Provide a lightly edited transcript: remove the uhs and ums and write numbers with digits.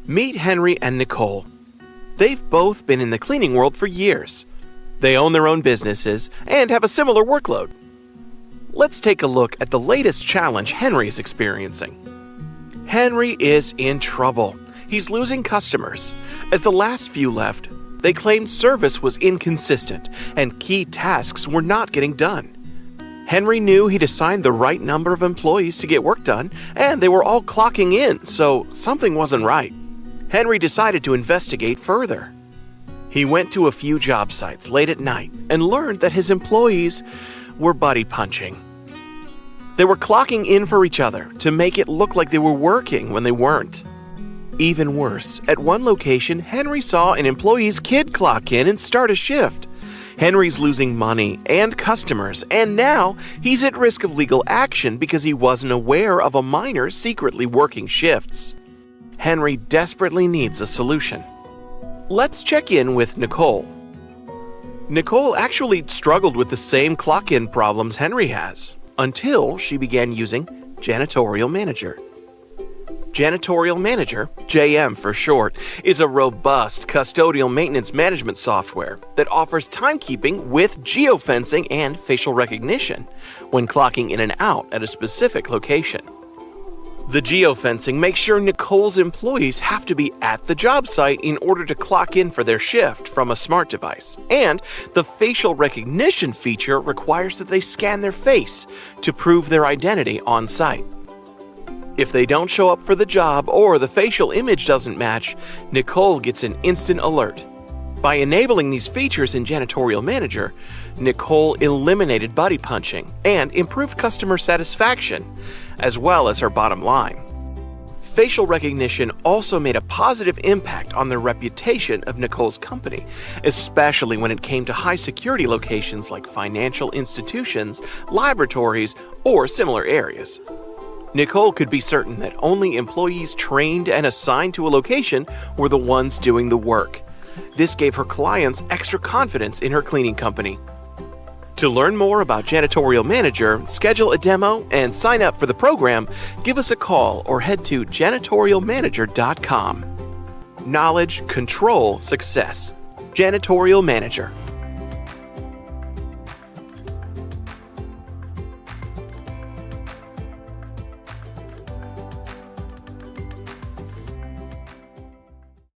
Meet Henry and Nicole. They've both been in the cleaning world for years. They own their own businesses and have a similar workload. Let's take a look at the latest challenge Henry is experiencing. Henry is in trouble. He's losing customers. As the last few left, they claimed service was inconsistent and key tasks were not getting done. Henry knew he'd assigned the right number of employees to get work done, and they were all clocking in, so something wasn't right. Henry decided to investigate further. He went to a few job sites late at night and learned that his employees were buddy punching. They were clocking in for each other to make it look like they were working when they weren't. Even worse, at one location, Henry saw an employee's kid clock in and start a shift. Henry's losing money and customers, and now he's at risk of legal action because he wasn't aware of a minor secretly working shifts. Henry desperately needs a solution. Let's check in with Nicole. Nicole actually struggled with the same clock-in problems Henry has until she began using Janitorial Manager. Janitorial Manager, JM for short, is a robust custodial maintenance management software that offers timekeeping with geofencing and facial recognition when clocking in and out at a specific location. The geofencing makes sure Nicole's employees have to be at the job site in order to clock in for their shift from a smart device, and the facial recognition feature requires that they scan their face to prove their identity on site. If they don't show up for the job or the facial image doesn't match, Nicole gets an instant alert. By enabling these features in Janitorial Manager, Nicole eliminated buddy punching and improved customer satisfaction, as well as her bottom line. Facial recognition also made a positive impact on the reputation of Nicole's company, especially when it came to high-security locations like financial institutions, laboratories, or similar areas. Nicole could be certain that only employees trained and assigned to a location were the ones doing the work. This gave her clients extra confidence in her cleaning company. To learn more about Janitorial Manager, schedule a demo, and sign up for the program, give us a call or head to janitorialmanager.com. Knowledge, control, success. Janitorial Manager.